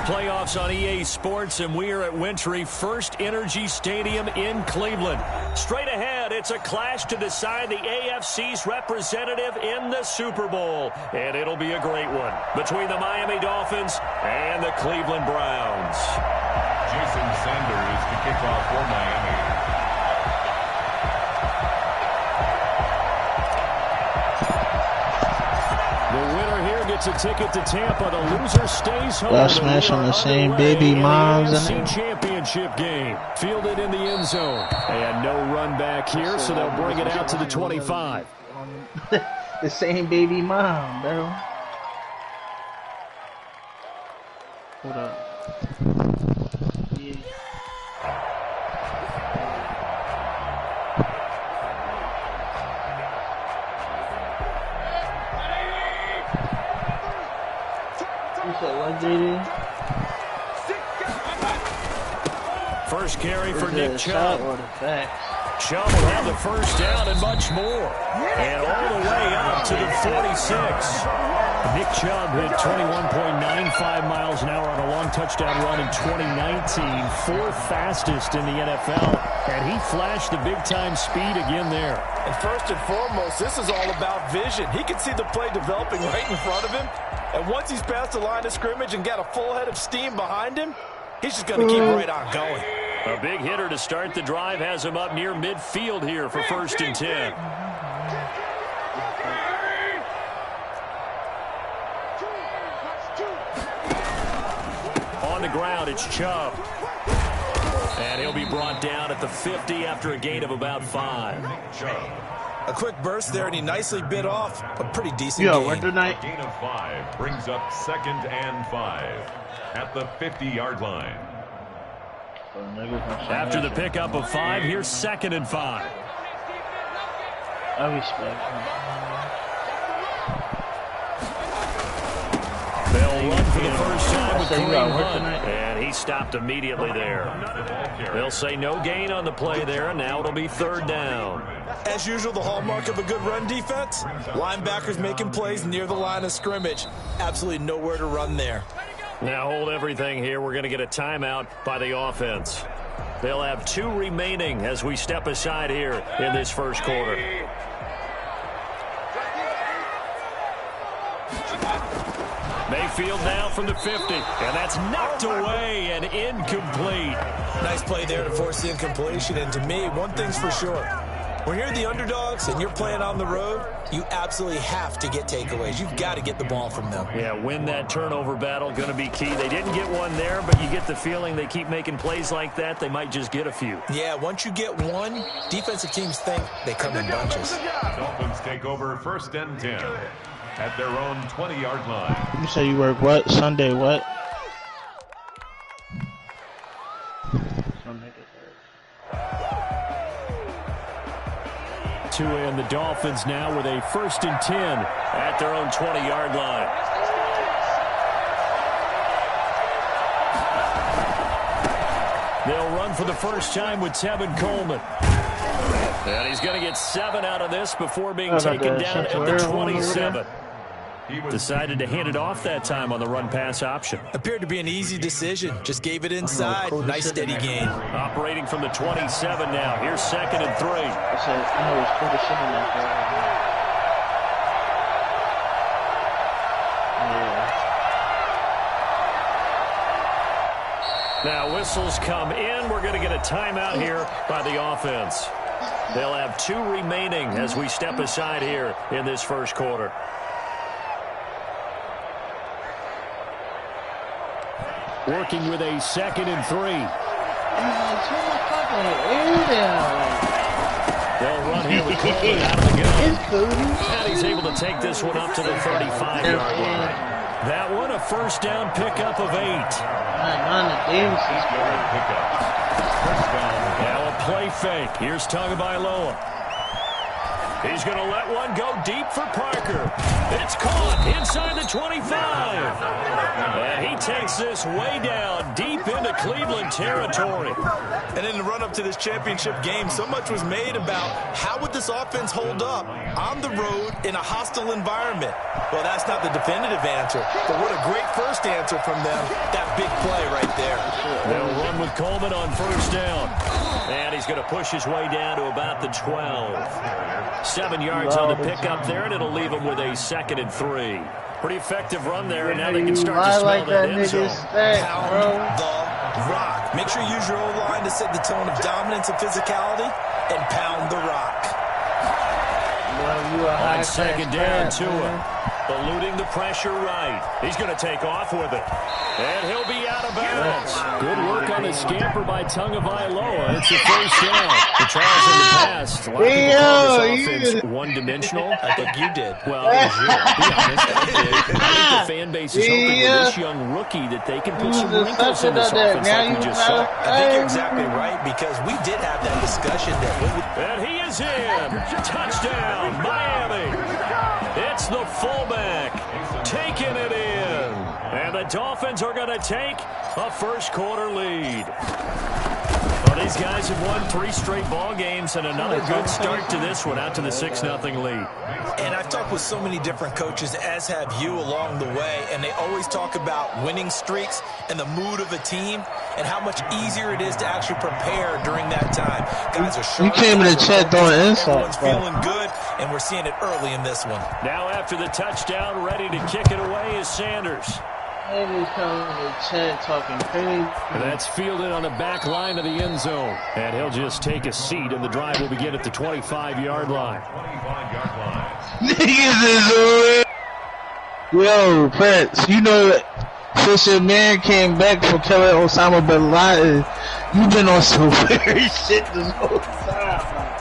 playoffs on EA Sports, and we are at Wintry First Energy Stadium in Cleveland. Straight ahead, it's a clash to decide the AFC's representative in the Super Bowl, and it'll be a great one between the Miami Dolphins and the Cleveland Browns. Jason Sanders to kick off for Miami. The winner here gets a ticket to Tampa. The loser stays home. Y'all smashing the same baby moms in the championship game. Fielded in the end zone. And no run back here, so they'll bring it out to the 25. The same baby mom, bro. Hold up. Yeah. What, JD? First carry for Nick Chubb. Chubb will have the first down and much more. And all the way up to the 46. Nick Chubb hit 21.95 miles an hour on a long touchdown run in 2019. Fourth fastest in the NFL. And he flashed the big-time speed again there. And first and foremost, this is all about vision. He can see the play developing right in front of him. And once he's past the line of scrimmage and got a full head of steam behind him, he's just going to keep right on going. A big hitter to start the drive has him up near midfield here for 1st and 10. On the ground, it's Chubb. And he'll be brought down at the 50 after a gain of about 5. A quick burst there, and he nicely bit off a pretty decent gain. What tonight? Gain of 5 brings up 2nd and 5 at the 50-yard line. After the pickup of 5, here's 2nd and 5. I respect him. They'll run for the first time with Kareem Hunt, and he stopped immediately there. They'll say no gain on the play there, and now it'll be 3rd down. As usual, the hallmark of a good run defense, linebackers making plays near the line of scrimmage. Absolutely nowhere to run there. Now hold everything here. We're going to get a timeout by the offense. They'll have 2 remaining as we step aside here in this first quarter. Mayfield now from the 50, and that's knocked away and incomplete. Nice play there to force the incompletion, and to me, one thing's for sure. When you're the underdogs and you're playing on the road, you absolutely have to get takeaways. You've got to get the ball from them. Yeah, win that turnover battle, going to be key. They didn't get one there, but you get the feeling they keep making plays like that, they might just get a few. Yeah, once you get one, defensive teams think they come in bunches. Dolphins take over 1st and 10 at their own 20-yard line. You say you work what? Sunday what? And the Dolphins now with a 1st and 10 at their own 20-yard line. They'll run for the first time with Tevin Coleman. And he's going to get 7 out of this before being taken down at the 27. Decided to hand it off that time on the run-pass option. Appeared to be an ezy decision. Just gave it inside. Nice steady gain. Operating from the 27 now. Here's 2nd and 3. Now whistles come in. We're going to get a timeout here by the offense. They'll have 2 remaining as we step aside here in this first quarter. Working with a 2nd and 3. They'll run here with Coleman out of the gun. And he's able to take this one up to the 35-yard line. That one a first down pickup of 8. Now a play fake. Here's Tagovailoa. He's going to let one go deep for Parker. It's caught inside the 25. And he takes this way down deep into Cleveland territory. And in the run-up to this championship game, so much was made about how would this offense hold up on the road in a hostile environment. Well, that's not the definitive answer, but what a great first answer from them. That big play right there. They'll run with Coleman on first down. And he's going to push his way down to about the 12. 7 yards on the pickup there, and it'll leave him with a 2nd and 3. Pretty effective run there, and now they can start to smell that end zone. Pound the rock. Make sure you use your O-line to set the tone of dominance and physicality, and pound the rock. On 2nd down, Tua eluding the pressure right. He's going to take off with it. And he'll be out of bounds. Good work on the scamper by Tagovailoa. It's a first down. The trials in the past. A lot of people call this offense one-dimensional. I think you did. Well, it was you. Be honest, I did. I think the fan base is hoping with this young rookie that they can put some wrinkles in this offense like we just saw. I think you're exactly right, because we did have that discussion there. And he is in. Touchdown, Miami. It's the fullback taking it in. And the Dolphins are going to take a first-quarter lead. Well, these guys have won 3 straight ball games and another good start to this one, out to the 6-0 lead. And I've talked with so many different coaches, as have you along the way, and they always talk about winning streaks and the mood of a team and how much easier it is to actually prepare during that time. Guys are sharp. You came in the chat throwing insults. Everyone's feeling good, and we're seeing it early in this one. Now after the touchdown, ready to kick it away is Sanders. Maybe coming in the chat talking crazy. And that's fielded on the back line of the end zone. And he'll just take a seat, and the drive will begin at the 25-yard line. 25-yard line. Niggas is Yo, Prince, you know that since your man came back from killing Osama bin Laden, you've been on some weird shit this whole time.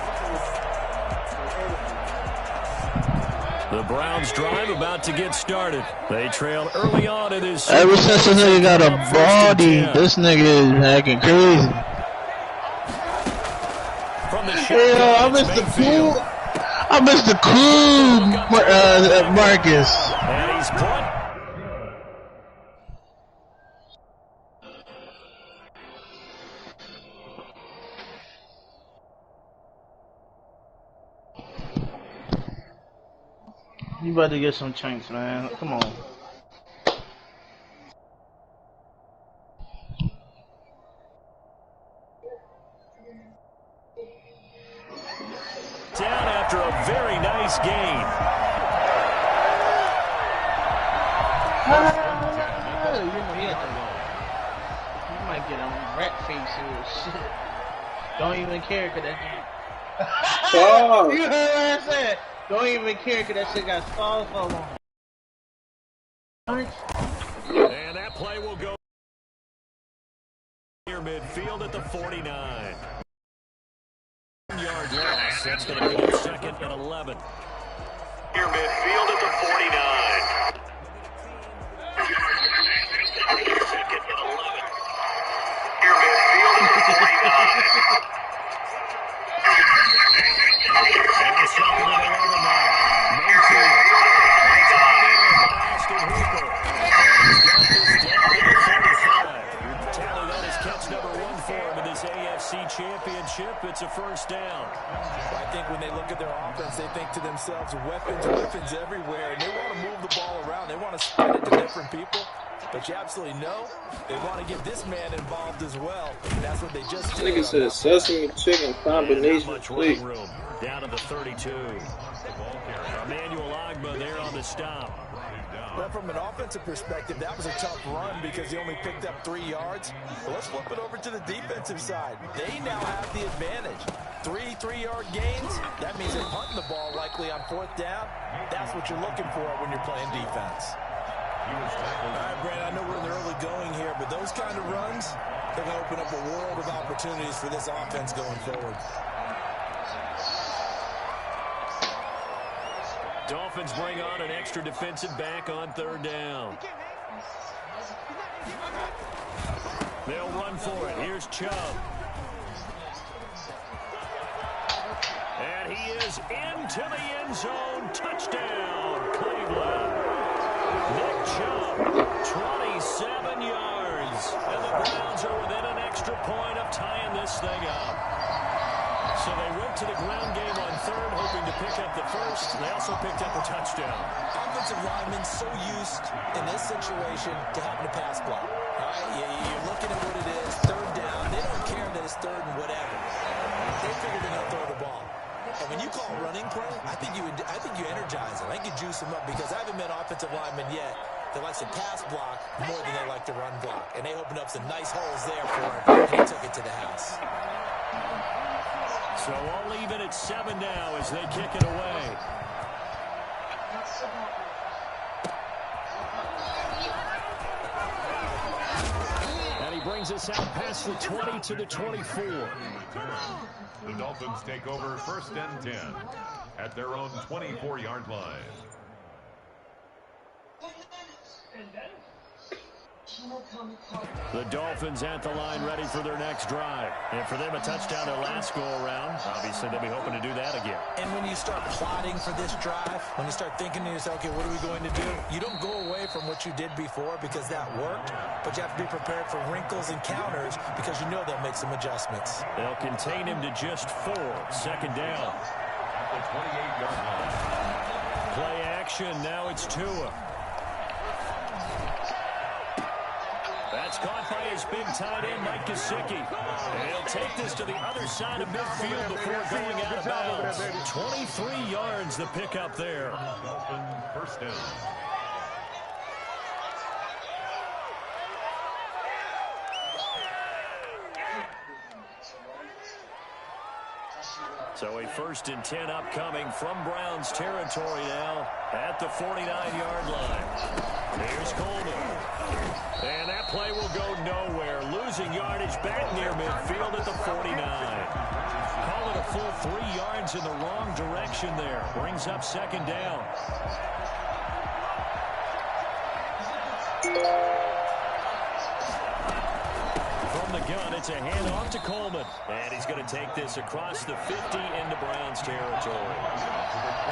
The Browns drive about to get started. They trail early on in this. Ever since this nigga got a body, this nigga is acting crazy. Yo, I missed the cool Marcus. And he's put. You about to get some chunks, man. Come on. Down after a very nice gain. You might get a rat face or shit. Don't even care, cause that. Oh. You heard what I said? Don't even care because that shit got stalled so long. And that play will go near midfield at the 49. 1-yard loss. That's going to be 2nd and 11. Near midfield at the 49. 2nd and 11. Near midfield at the 49. And 2nd and 11 now. Mayfield. It's out in. Austin Hooper. And he's got this down to the 45. Tally, that is catch number 1 for him in this AFC Championship. It's a first down. I think when they look at their offense, they think to themselves, weapons everywhere. And they want to move the ball around. They want to spread it to different people. But you absolutely know they want to get this man involved as well. And that's what they just did. Nigga said sesame chicken combination, please. Down to the 32. Emmanuel Ogbah there on the stop. Well, from an offensive perspective, that was a tough run because he only picked up 3 yards. But let's flip it over to the defensive side. They now have the advantage. 3-3-yard gains. That means they're punting the ball likely on 4th down. That's what you're looking for when you're playing defense. All right, Brandon, I know we're in the early going here, but those kind of runs, they're going to open up a world of opportunities for this offense going forward. Dolphins bring on an extra defensive back on 3rd down. They'll run for it. Here's Chubb. And He is into the end zone. Touchdown, Cleveland. Nick Chubb, 27 yards. And the Browns are within an extra point of tying this thing up. So they went to the ground game on third, hoping to pick up the first. They also picked up a touchdown. Offensive linemen so used in this situation to having a pass block. All right, you're looking at what it is, third down. They don't care that it's third and whatever. They figure they're going to throw the ball. And when you call a running play, I think you energize them. I think you juice them up because I haven't met offensive linemen yet that likes to pass block more than they like to run block. And they opened up some nice holes there for him, and he took it to the house. So all even at 7 now as they kick it away. And he brings us out past the 20 to the 24. The Dolphins take over 1st and 10 at their own 24-yard line. The Dolphins at the line ready for their next drive. And for them, a touchdown their last go-around. Obviously, they'll be hoping to do that again. And when you start plotting for this drive, when you start thinking to yourself, okay, what are we going to do? You don't go away from what you did before because that worked, but you have to be prepared for wrinkles and counters because you know they'll make some adjustments. They'll contain him to just 4. 2nd down. At the 28-yard line. Play action. Now it's Tua. That's caught by his big tight end, Mike Gesicki. And he'll take this to the other side of midfield before going out of bounds. 23 yards the pickup there. Dolphins 1st down. So a 1st and 10 upcoming from Browns territory now at the 49-yard line. Here's Coleman. And that play will go nowhere. Losing yardage back near midfield at the 49. Call it a full 3 yards in the wrong direction there. Brings up 2nd down. From the gun, it's a handoff to Coleman. And he's going to take this across the 50 into Browns territory.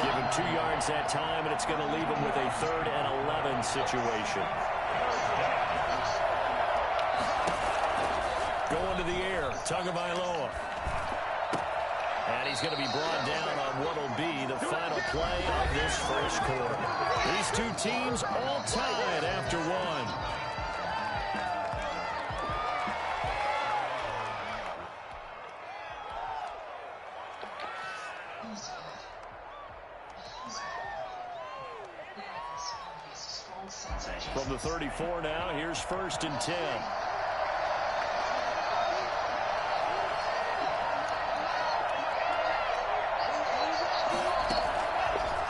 Give him 2 yards that time, and it's going to leave him with a 3rd and 11 situation. Going to the air, Tagovailoa. And he's going to be brought down on what will be the final play of this first quarter. These two teams all tied after 1. From the 34 now, here's 1st and 10.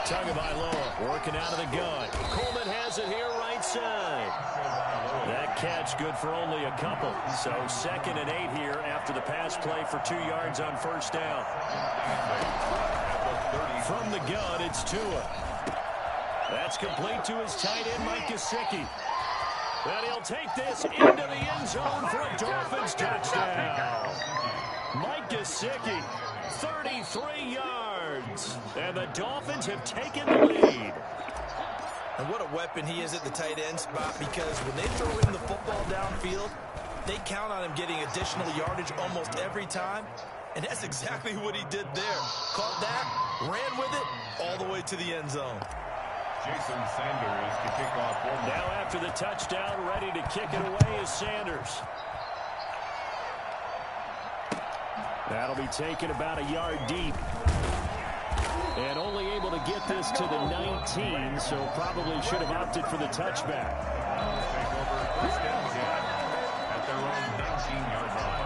Tagovailoa working out of the gun. Coleman has it here right side. That catch good for only a couple. So 2nd and 8 here after the pass play for 2 yards on 1st down. From the gun, it's Tua. That's complete to his tight end, Mike Gesicki. And he'll take this into the end zone for a Dolphins touchdown. Mike Gesicki, 33 yards. And the Dolphins have taken the lead. And what a weapon he is at the tight end spot, because when they throw him the football downfield, they count on him getting additional yardage almost every time. And that's exactly what he did there. Caught that, ran with it, all the way to the end zone. Jason Sanders to kick off. Now after the touchdown, ready to kick it away is Sanders. That'll be taken about a yard deep. And only able to get this to the 19, so probably should have opted for the touchback. Take over 1st and 10 at their own 19-yard line.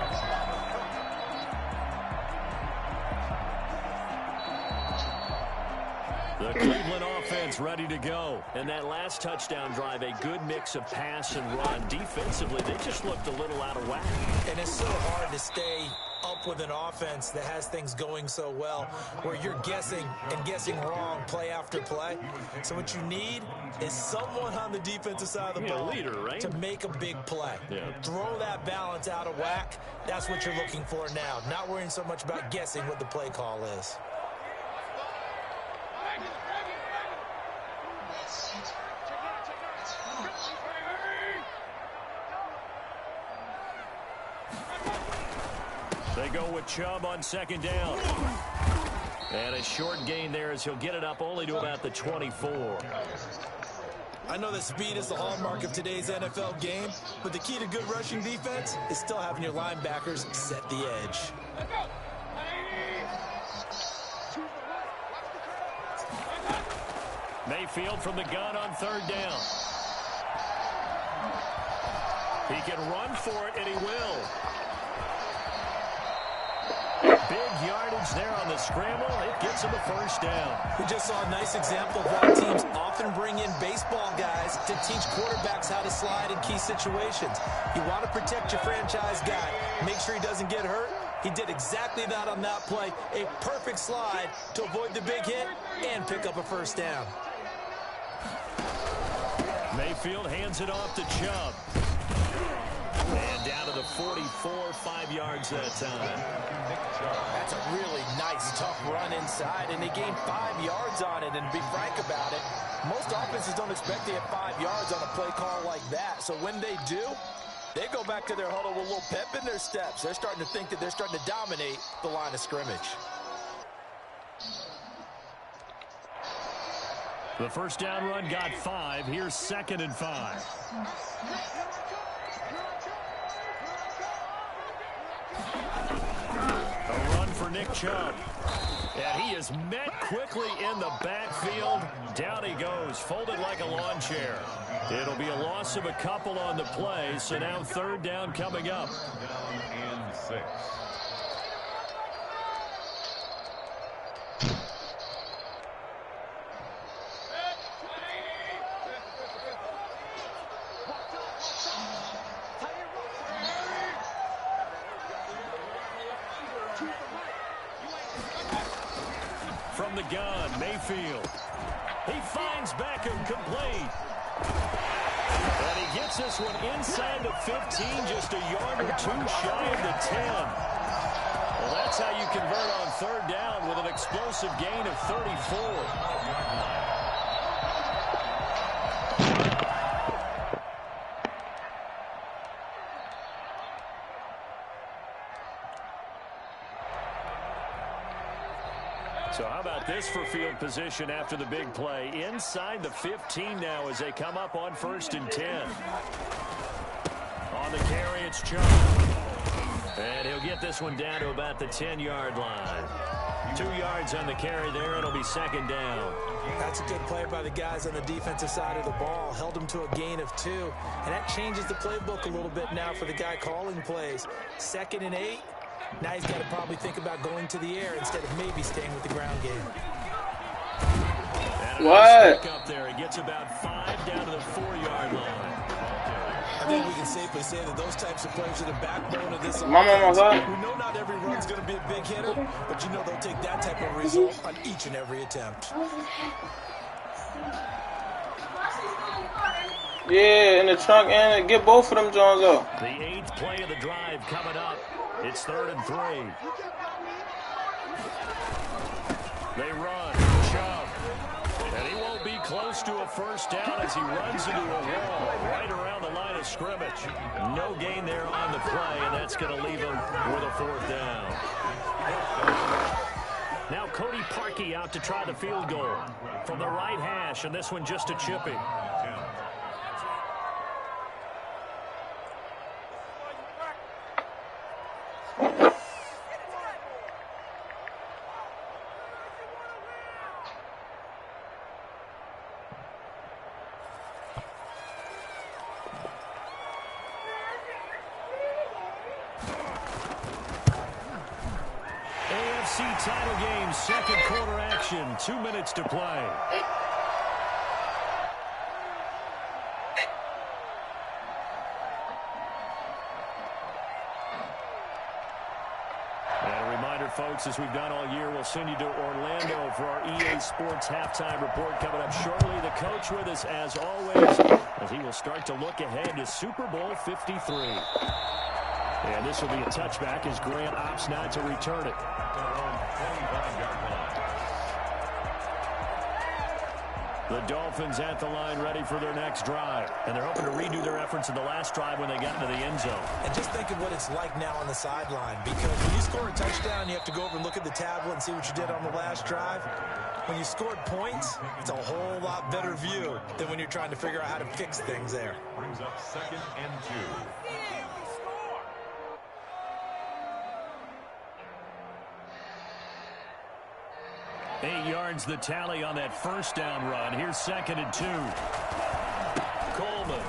The Cleveland offense ready to go. And that last touchdown drive, a good mix of pass and run. Defensively, they just looked a little out of whack. And it's so hard to stay up with an offense that has things going so well, where you're guessing and guessing wrong play after play. So what you need is someone on the defensive side of the ball, leader, right? to make a big play. Yeah. Throw that balance out of whack. That's what you're looking for now. Not worrying so much about guessing what the play call is. They go with Chubb on second down. And a short gain there as he'll get it up only to about the 24. I know that speed is the hallmark of today's NFL game, but the key to good rushing defense is still having your linebackers set the edge. Mayfield from the gun on third down. He can run for it, and he will. Big yardage there on the scramble. It gets him a first down. We just saw a nice example of why teams often bring in baseball guys to teach quarterbacks how to slide in key situations. You want to protect your franchise guy. Make sure he doesn't get hurt. He did exactly that on that play. A perfect slide to avoid the big hit and pick up a first down. Mayfield hands it off to Chubb. And down to the 44, 5 yards that time. That's a really nice, tough run inside, and they gained 5 yards on it. And to be frank about it, most offenses don't expect to get 5 yards on a play call like that. So when they do, they go back to their huddle with a little pep in their steps. They're starting to think that they're starting to dominate the line of scrimmage. The first down run got 5. Here's 2nd and 5. A run for Nick Chubb. And he is met quickly in the backfield. Down he goes, folded like a lawn chair. It'll be a loss of a couple on the play, so now third down coming up. Down and 6. From the gun, Mayfield. He finds Beckham complete. And he gets this one inside the 15, just a yard or two shy of the 10. Well, that's how you convert on third down with an explosive gain of 34. So how about this for field position after the big play? Inside the 15 now as they come up on 1st and 10. On the carry, it's Chubb. And he'll get this one down to about the 10-yard line. 2 yards on the carry there. It'll be 2nd down. That's a good play by the guys on the defensive side of the ball. Held them to a gain of 2. And that changes the playbook a little bit now for the guy calling plays. 2nd and 8. Now he's got to probably think about going to the air instead of maybe staying with the ground game. What? Up there. He gets about 5 down to the 4-yard line. I think we can safely say that those types of players are the backbone of this offense. We know not every run's going to be a big hitter, but you know they'll take that type of result on each and every attempt. Yeah, in the trunk and get both of them Jones up. The 8th play of the drive coming up. It's 3rd and 3. They run. Chubb. And he won't be close to a first down as he runs into a wall right around the line of scrimmage. No gain there on the play, and that's going to leave him with a 4th down. Now Cody Parkey out to try the field goal from the right hash, and this one just a chippy. Title game, 2nd quarter action, 2 minutes to play. And a reminder, folks, as we've done all year, we'll send you to Orlando for our EA Sports halftime report coming up shortly. The coach with us, as always, as he will start to look ahead to Super Bowl 53. And this will be a touchback as Grant opts not to return it. The Dolphins at the line ready for their next drive. And they're hoping to redo their efforts in the last drive when they got into the end zone. And just think of what it's like now on the sideline, because when you score a touchdown, you have to go over and look at the tablet and see what you did on the last drive. When you scored points, it's a whole lot better view than when you're trying to figure out how to fix things there. Brings up 2nd and 2. 8 yards the tally on that first down run. Here's 2nd and 2. Coleman.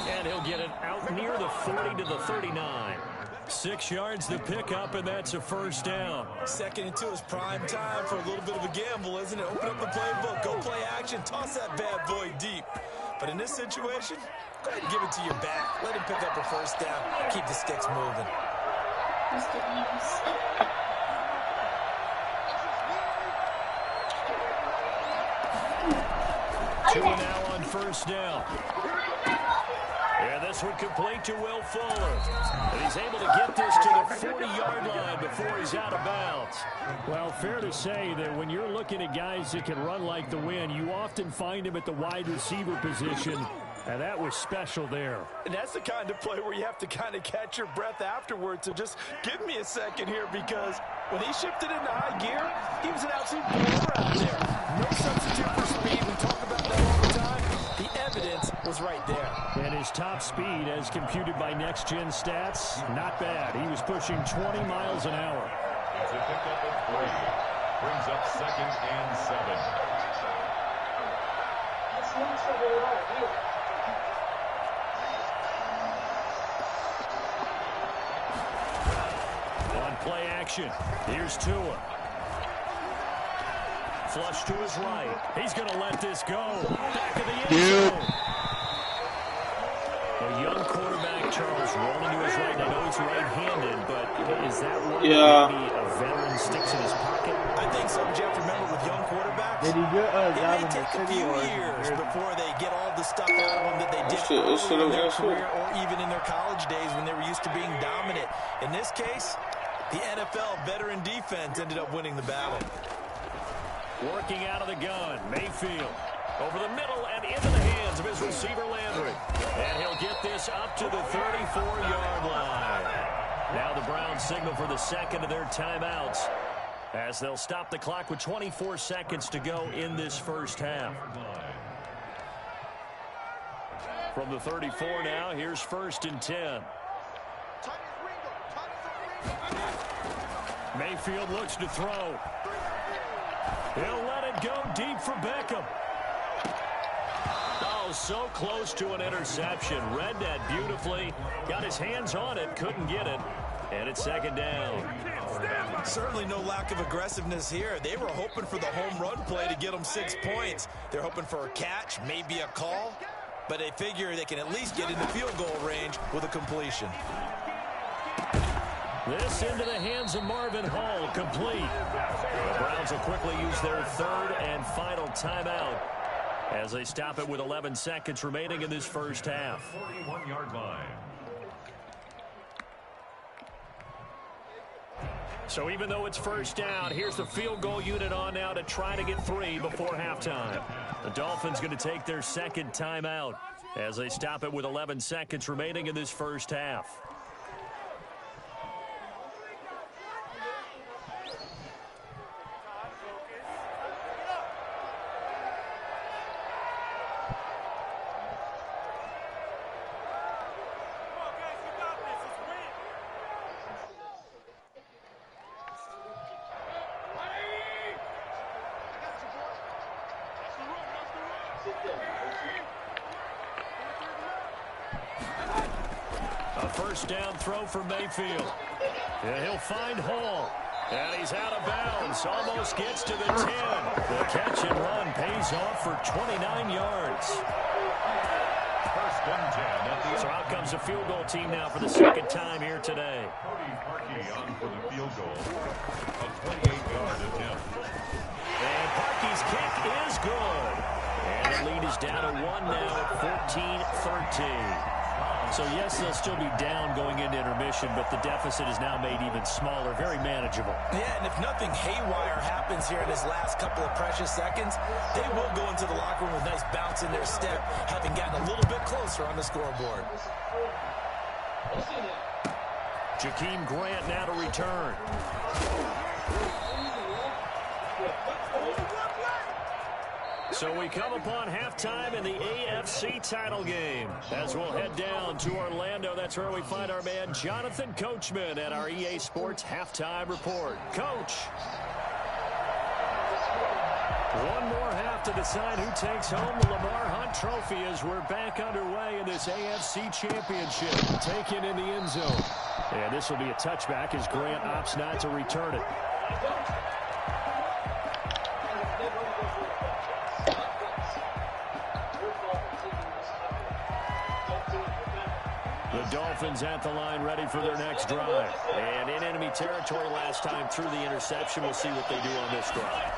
And he'll get it out near the 40 to the 39. 6 yards the pickup, and that's a first down. 2nd and 2 is prime time for a little bit of a gamble, isn't it? Open up the playbook, go play action, toss that bad boy deep. But in this situation, go ahead and give it to your back. Let him pick up a first down. Keep the sticks moving. Two now on first down. And this one complete to Will Fuller. And he's able to get this to the 40-yard line before he's out of bounds. Well, fair to say that when you're looking at guys that can run like the wind, you often find him at the wide receiver position. And that was special there. And that's the kind of play where you have to kind of catch your breath afterwards. So just give me a second here, because when he shifted into high gear, he was an absolute baller out there. No substitute for speed. We talk about that all the time. The evidence was right there. And his top speed, as computed by Next Gen Stats, not bad. He was pushing 20 miles an hour. It's a pickup of 3. Brings up 2nd and 7. On play action, here's Tua. Flush to his right. He's going to let this go. Back of the end zone. A young quarterback, Charles, rolling to his right. I know he's right-handed, but is that one maybe a veteran sticks in his pocket? I think so, Jeff. Remember, with young quarterbacks, it may take a few years before they get all the stuff out of them that they did early in their career or even in their college days when they were used to being dominant. In this case, the NFL veteran defense ended up winning the battle. Working out of the gun, Mayfield. Over the middle and into the hands of his receiver, Landry. And he'll get this up to the 34-yard line. Now the Browns signal for the second of their timeouts, as they'll stop the clock with 24 seconds to go in this first half. From the 34 now, here's 1st and 10. Mayfield looks to throw. He'll let it go deep for Beckham. Oh, so close to an interception. Read that beautifully. Got his hands on it, couldn't get it. And it's 2nd down. Certainly no lack of aggressiveness here. They were hoping for the home run play to get them 6 points. They're hoping for a catch, maybe a call. But they figure they can at least get into field goal range with a completion. This into the hands of Marvin Hall, complete. The Browns will quickly use their 3rd and final timeout as they stop it with 11 seconds remaining in this first half. 41-yard line. So even though it's first down, here's the field goal unit on now to try to get 3 before halftime. The Dolphins going to take their 2nd timeout as they stop it with 11 seconds remaining in this first half. A first down throw for Mayfield. And he'll find Hall. And he's out of bounds. Almost gets to the 10. The catch and run pays off for 29 yards. First and 10. So out comes the field goal team now for the 2nd time here today. Cody Parkey on for the field goal. A 28-yard attempt. And Parkey's kick is good. And the lead is down to 1 now at 14-13. So, yes, they'll still be down going into intermission, but the deficit is now made even smaller, very manageable. Yeah, and if nothing haywire happens here in his last couple of precious seconds, they will go into the locker room with a nice bounce in their step, having gotten a little bit closer on the scoreboard. Jakeem Grant now to return. So we come upon halftime in the AFC title game. As we'll head down to Orlando, that's where we find our man Jonathan Coachman at our EA Sports Halftime Report. Coach. One more half to decide who takes home the Lamar Hunt Trophy as we're back underway in this AFC Championship. Taken in the end zone. And this will be a touchback as Grant opts not to return it. The Dolphins at the line ready for their next drive. And in enemy territory last time through the interception. We'll see what they do on this drive.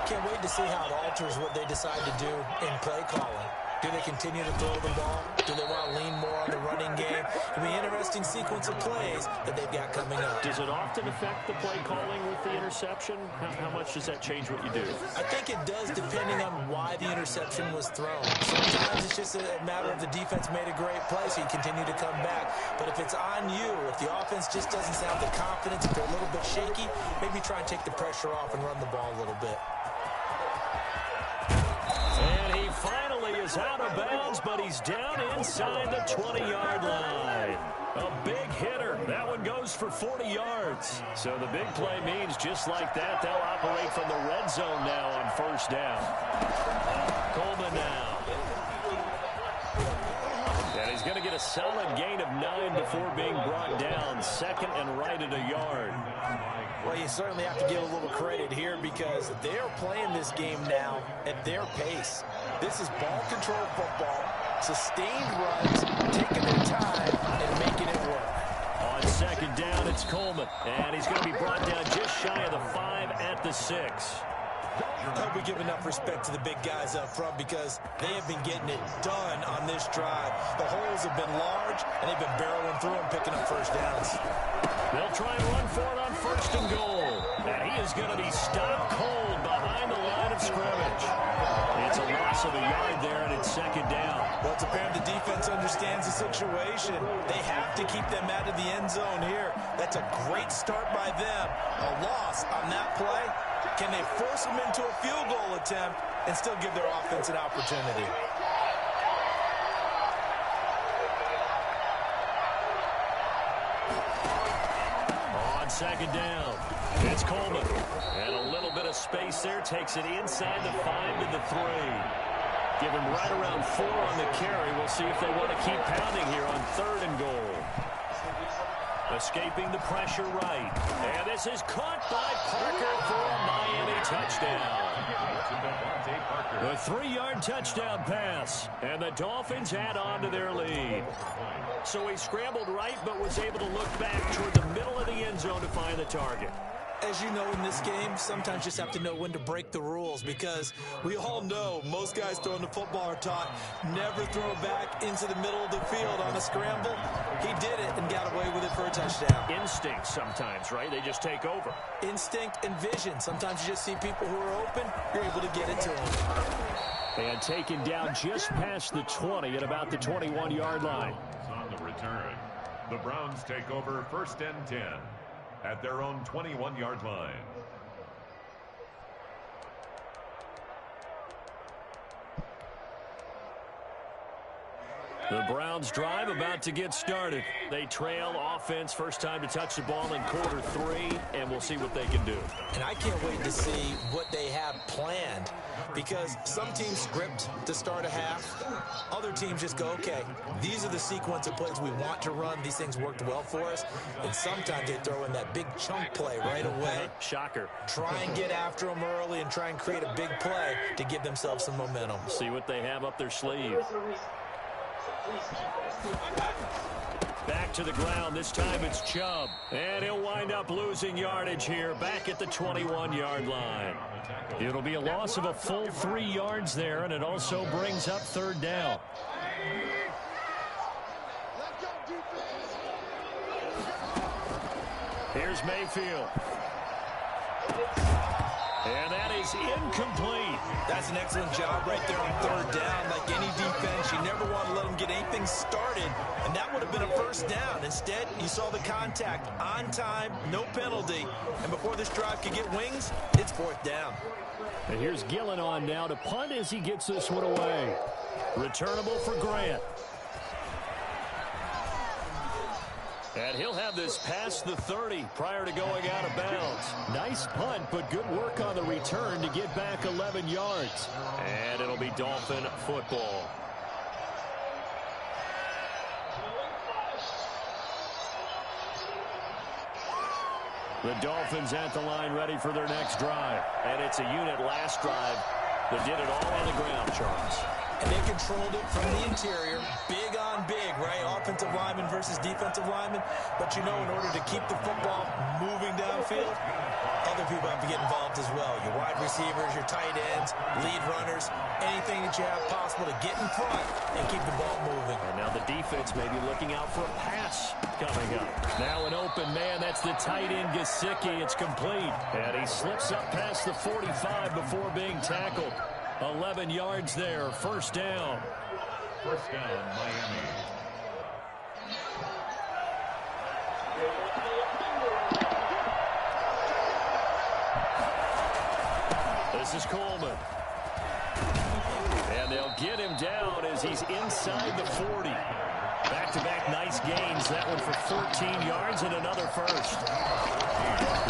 Can't wait to see how it alters what they decide to do in play calling. Do they continue to throw the ball? Do they want to lean more on the running game? It'll be an interesting sequence of plays that they've got coming up. Does it often affect the play calling with the interception? How much does that change what you do? I think it does depending on why the interception was thrown. Sometimes it's just a matter of the defense made a great play, so you continue to come back. But if it's on you, if the offense just doesn't have the confidence, if they're a little bit shaky, maybe try and take the pressure off and run the ball a little bit. And he finally is out of bounds, but he's down inside the 20-yard line. A big hitter. That one goes for 40 yards. So the big play means just like that, they'll operate from the red zone now on first down. Coleman now. And he's going to get a solid gain of 9 before being brought down. Second and right at a yard. Well, you certainly have to give a little credit here because they are playing this game now at their pace. This is ball control football, sustained runs, taking their time and making it work. On second down, it's Coleman. And he's going to be brought down just shy of the 5 at the 6. I hope we give enough respect to the big guys up front because they have been getting it done on this drive. The holes have been large, and they've been barreling through them, picking up first downs. They'll try and run for it on first and goal. And he is going to be stopped cold behind the line of scrimmage. It's a loss of a yard there, and it's second down. Well, it's apparent the defense understands the situation. They have to keep them out of the end zone here. That's a great start by them. A loss on that play. Can they force them into a field goal attempt and still give their offense an opportunity? On second down, it's Coleman. And a little bit of space there. Takes it inside the 5 to the 3. Give him right around 4 on the carry. We'll see if they want to keep pounding here on third and goal. Escaping the pressure right. And this is caught by Parker for a Miami touchdown. The 3-yard touchdown pass. And the Dolphins add on to their lead. So he scrambled right, but was able to look back toward the middle of the end zone to find the target. As you know, in this game, sometimes you just have to know when to break the rules because we all know most guys throwing the football are taught never throw back into the middle of the field on a scramble. He did it and got away with it for a touchdown. Instinct sometimes, right? They just take over. Instinct and vision. Sometimes you just see people who are open, you're able to get it to them. And taken down just past the 20 at about the 21-yard line. On the return, the Browns take over first and 10. At their own 21-yard line. The Browns drive about to get started. They trail offense first time to touch the ball in quarter 3, and we'll see what they can do. And I can't wait to see what they have planned because some teams script to start a half. Other teams just go, okay, these are the sequence of plays we want to run. These things worked well for us. And sometimes they throw in that big chunk play right away. Shocker. Try and get after them early and try and create a big play to give themselves some momentum. See what they have up their sleeve. Back to the ground. This time it's Chubb. And he'll wind up losing yardage here back at the 21-yard line. It'll be a loss of a full 3 yards there, and it also brings up third down. Here's Mayfield. And that is incomplete. That's an excellent job right there on third down. Like any defense, you never want to let them get anything started, and that would have been a first down. Instead, you saw the contact on time, no penalty, and before this drive could get wings, it's fourth down. And here's Gillen on now to punt as he gets this one away. Returnable for Grant. And he'll have this past the 30 prior to going out of bounds. Nice punt, but good work on the return to get back 11 yards. And it'll be Dolphin football. The Dolphins at the line ready for their next drive. And it's a unit last drive that did it all on the ground, Charles. And they controlled it from the interior. Big on big, right? Offensive lineman versus defensive lineman. But you know, in order to keep the football moving downfield, other people have to get involved as well. Your wide receivers, your tight ends, lead runners, anything that you have possible to get in front and keep the ball moving. And now the defense may be looking out for a pass coming up. Now an open man. That's the tight end, Gesicki. It's complete. And he slips up past the 45 before being tackled. 11 yards there. First down. First down, Miami. This is Coleman. And they'll get him down as he's inside the 40. Back-to-back nice gains. That one for 14 yards and another first.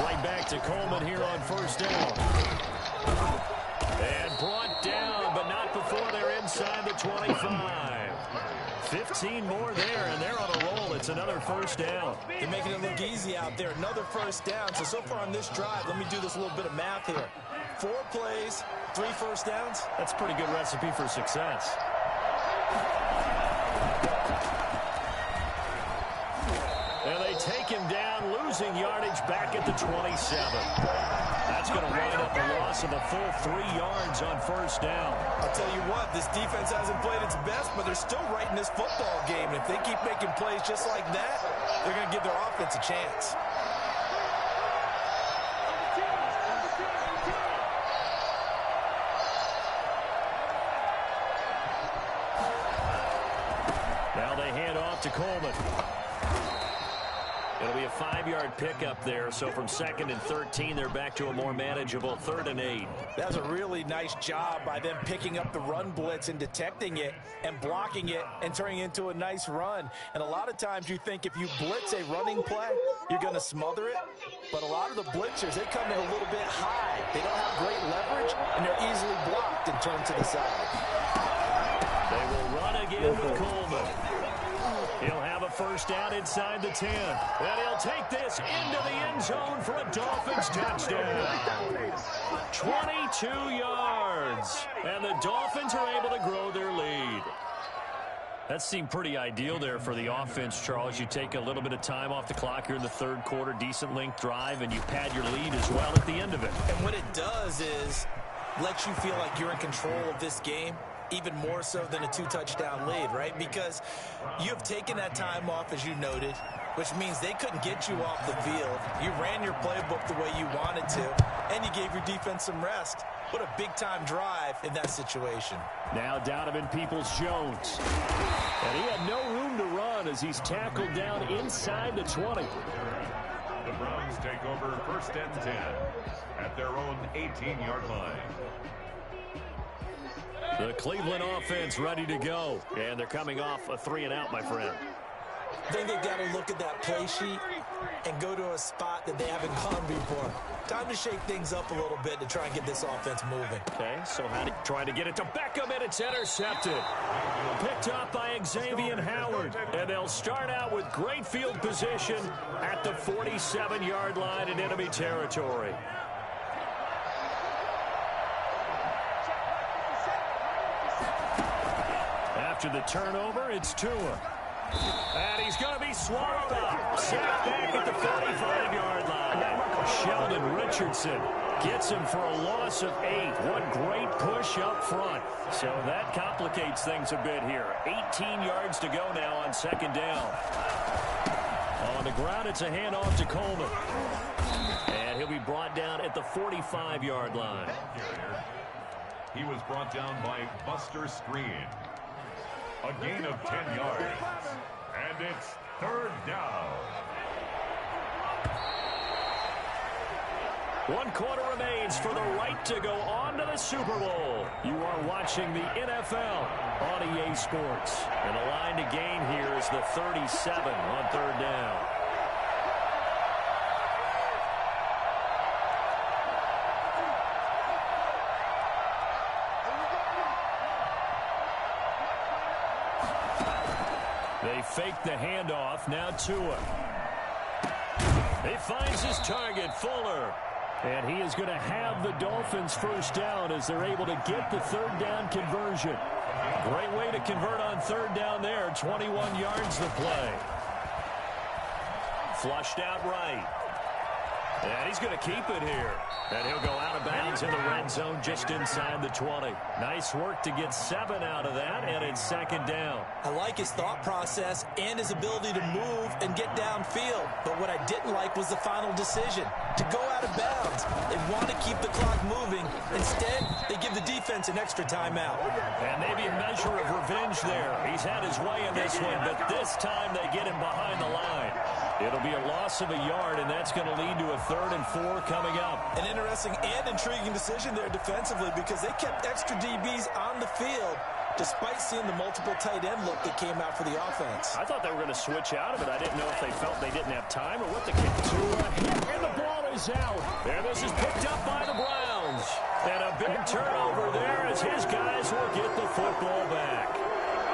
Right back to Coleman here on first down. And brought down, but not before they're inside the 25. 15 more there, and they're on a roll. It's another first down. They're making it look easy out there. Another first down. So far on this drive, let me do this little bit of math here. 4 plays, 3 first downs. That's a pretty good recipe for success. And they take him down, losing yardage back at the 27. That's going to wind up a loss of a full 3 yards on first down. I'll tell you what, this defense hasn't played its best, but they're still right in this football game. And if they keep making plays just like that, they're going to give their offense a chance. Now they hand off to Coleman. It'll be a 5-yard pickup there, so from 2nd and 13, they're back to a more manageable 3rd and 8. That was a really nice job by them picking up the run blitz and detecting it and blocking it and turning it into a nice run. And a lot of times you think if you blitz a running play, you're going to smother it. But a lot of the blitzers, they come in a little bit high. They don't have great leverage, and they're easily blocked and turned to the side. They will run again with Coleman. He'll have a first down inside the 10. And he'll take this into the end zone for a Dolphins touchdown. 22 yards. And the Dolphins are able to grow their lead. That seemed pretty ideal there for the offense, Charles. You take a little bit of time off the clock here in the 3rd quarter, decent length drive, and you pad your lead as well at the end of it. And what it does is let you feel like you're in control of this game, even more so than a 2-touchdown lead, right? Because you have taken that time off, as you noted, which means they couldn't get you off the field. You ran your playbook the way you wanted to, and you gave your defense some rest. What a big-time drive in that situation. Now Donovan Peoples-Jones. And he had no room to run as he's tackled down inside the 20. The Browns take over 1st and 10 at their own 18-yard line. The Cleveland offense ready to go. And they're coming off a 3-and-out, my friend. I think they've got to look at that play sheet and go to a spot that they haven't gone before. Time to shake things up a little bit to try and get this offense moving. Okay, so how to try to get it to Beckham, and it's intercepted. Picked up by Xavier Howard. And they'll start out with great field position at the 47-yard line in enemy territory. After the turnover, it's Tua. And he's going to be swallowed up. Sacked back at the 45-yard line. Sheldon Richardson gets him for a loss of 8. What great push up front. So that complicates things a bit here. 18 yards to go now on second down. On the ground, it's a handoff to Coleman. And he'll be brought down at the 45-yard line. He was brought down by Buster Skrine. A gain of 10 yards. And it's third down. 1 quarter remains for the right to go on to the Super Bowl. You are watching the NFL on EA Sports. And the line to gain here is the 37 on third down. They fake the handoff. Now Tua. He finds his target, Fuller. And he is going to have the Dolphins first down as they're able to get the third down conversion. Great way to convert on third down there. 21 yards to play. Flushed out right. And he's going to keep it here. And he'll go out of bounds in the red zone just inside the 20. Nice work to get 7 out of that, and it's second down. I like his thought process and his ability to move and get downfield. But what I didn't like was the final decision, to go out of bounds. They want to keep the clock moving. Instead, they give the defense an extra timeout. And maybe a measure of revenge there. He's had his way in this one, but this time they get him behind the line. It'll be a loss of a yard, and that's going to lead to a 3rd and 4 coming up. An interesting and intriguing decision there defensively because they kept extra DBs on the field despite seeing the multiple tight end look that came out for the offense. I thought they were going to switch out of it. I didn't know if they felt they didn't have time or what the kick. And the ball is out. And this is picked up by the Browns. And a big turnover there as his guys will get the football back.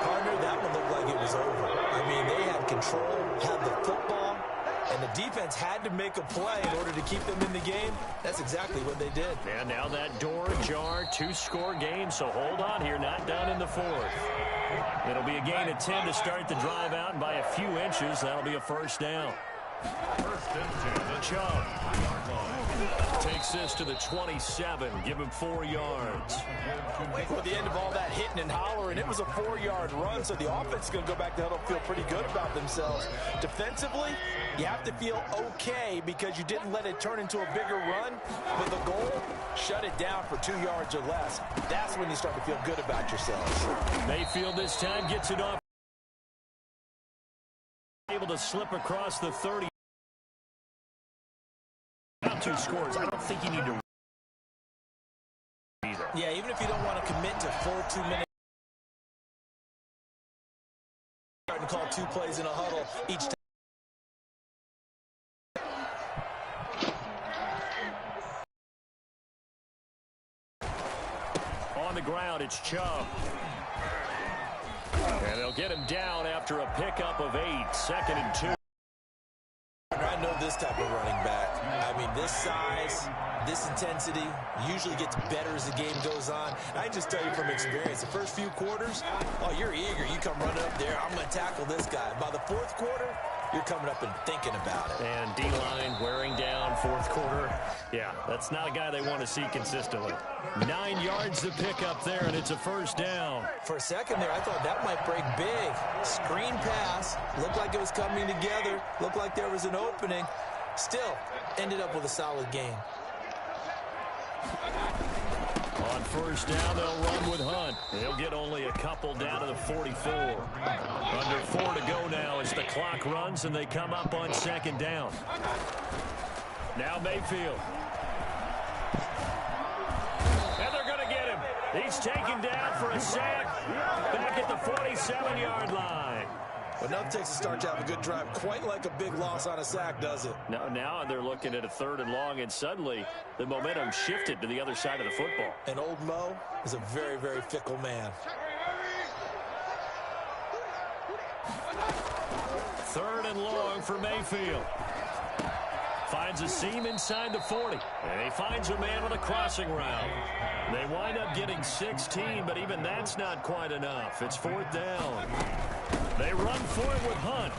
Partner, that one looked like it was over. I mean, they had control, had the football, and the defense had to make a play in order to keep them in the game. That's exactly what they did. And now that door ajar, 2-score game, so hold on here, not done in the 4th. It'll be a gain of 10 to start the drive out, and by a few inches, that'll be a first down. First and 10. Chubb takes this to the 27. Give him 4 yards. For the end of all that hitting and hollering, it was a 4-yard run, so the offense is going to go back to huddle, feel pretty good about themselves. Defensively, you have to feel okay because you didn't let it turn into a bigger run, but the goal, shut it down for 2 yards or less. That's when you start to feel good about yourselves. Mayfield this time gets it off. Able to slip across the 30. 2 scores. I don't think you need to either. Yeah, even if you don't want to commit to full 2 minutes. Starting to call 2 plays in a huddle each time. On the ground, it's Chubb. And they'll get him down after a pickup of 8. 2nd and 2. I know this type of running back. I mean, this size, this intensity usually gets better as the game goes on. I can just tell you from experience, the first few quarters, oh, you're eager. You come running up there, I'm going to tackle this guy. By the 4th quarter, you're coming up and thinking about it. And D-line wearing down 4th quarter. Yeah, that's not a guy they want to see consistently. 9 yards to pick up there, and it's a first down. For a second there, I thought that might break big. Screen pass. Looked like it was coming together. Looked like there was an opening. Still, ended up with a solid game. On first down, they'll run with Hunt. They'll get only a couple down to the 44. Under 4 to go now as the clock runs and they come up on 2nd down. Now Mayfield. And they're going to get him. He's taken down for a sack back at the 47-yard line. Well, nothing takes a start to have a good drive quite like a big loss on a sack, does it? No, now they're looking at a 3rd and long, and suddenly the momentum shifted to the other side of the football. And old Mo is a very, very fickle man. 3rd and long for Mayfield. Finds a seam inside the 40. And he finds a man on a crossing route. They wind up getting 16, but even that's not quite enough. It's 4th down. They run for it with Hunt.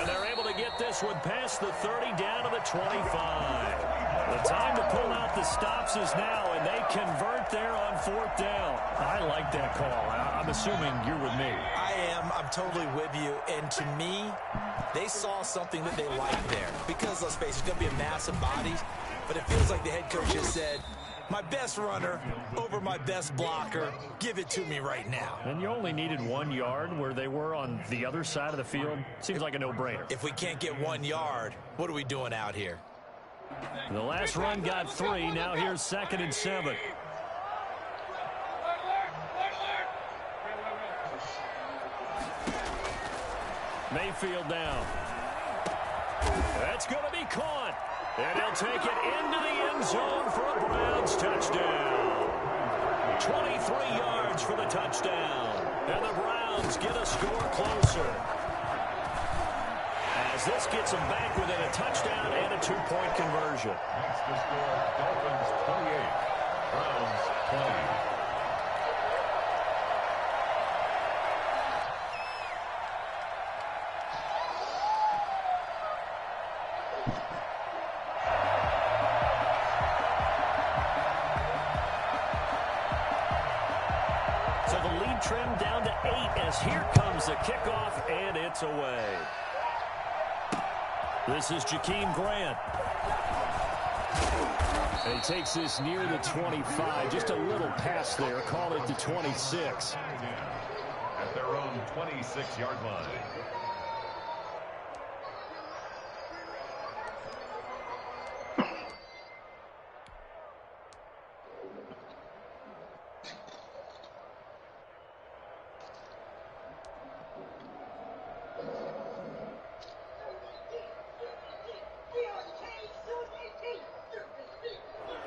And they're able to get this one past the 30 down to the 25. The time to pull out the stops is now, and they convert there on 4th down. I like that call. I'm assuming you're with me. I am. I'm totally with you. And to me, they saw something that they liked there. Because, let's face it, it's going to be a mass of bodies. But it feels like the head coach just said, my best runner over my best blocker. Give it to me right now. And you only needed 1 yard where they were on the other side of the field. Seems like a no-brainer. If we can't get 1 yard, what are we doing out here? The last run got 3. Now here's 2nd and 7. Mayfield down. That's going to be caught. And he'll take it into the end zone for a Browns touchdown. 23 yards for the touchdown. And the Browns get a score closer. As this gets them back within a touchdown and a 2-point conversion. Next to score, Dolphins 28, Browns 20. Trimmed down to 8 as here comes the kickoff, and it's away. This is Jakeem Grant. And he takes this near the 25. Just a little pass there. Call it the 26. At their own 26-yard line.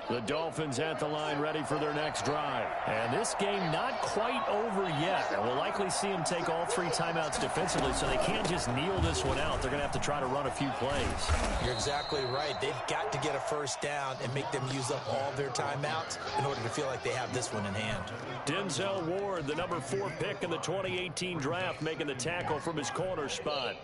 The Dolphins at the line ready for their next drive. And this game not quite over yet. And we'll likely see them take all 3 timeouts defensively, so they can't just kneel this one out. They're going to have to try to run a few plays. You're exactly right. They've got to get a first down and make them use up all their timeouts in order to feel like they have this one in hand. Denzel Ward, the number 4 pick in the 2018 draft, making the tackle from his corner spot.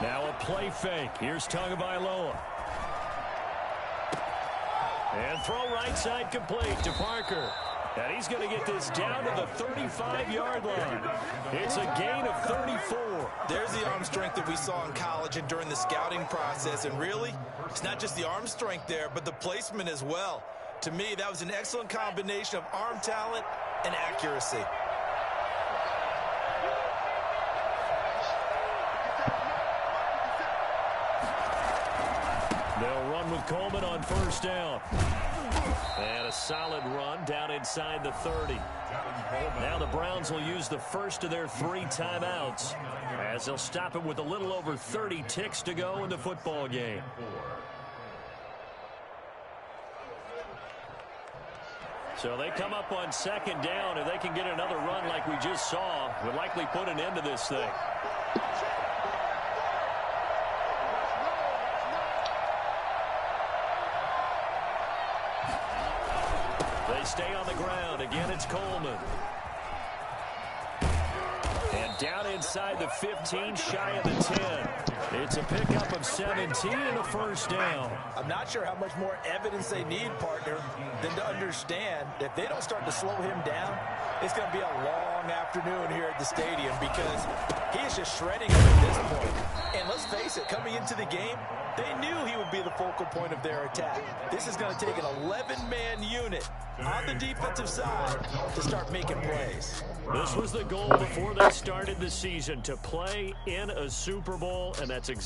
Now a play fake. Here's Tagovailoa. And throw right side complete to Parker. And he's going to get this down to the 35-yard line. It's a gain of 34. There's the arm strength that we saw in college and during the scouting process. And really, it's not just the arm strength there, but the placement as well. To me, that was an excellent combination of arm talent and accuracy. They'll run with Coleman on first down. And a solid run down inside the 30. Now the Browns will use the first of their 3 timeouts as they'll stop it with a little over 30 ticks to go in the football game. So they come up on 2nd down. If they can get another run like we just saw, would likely put an end to this thing. They stay on the ground. Again, it's Coleman. And down inside the 15, shy of the 10. It's a pickup of 17 and a first down. I'm not sure how much more evidence they need, partner, than to understand that if they don't start to slow him down, it's going to be a long afternoon here at the stadium because he is just shredding them at this point. And let's face it, coming into the game, they knew he would be the focal point of their attack. This is going to take an 11-man unit on the defensive side to start making plays. This was the goal before they started the season, to play in a Super Bowl, and that's exactly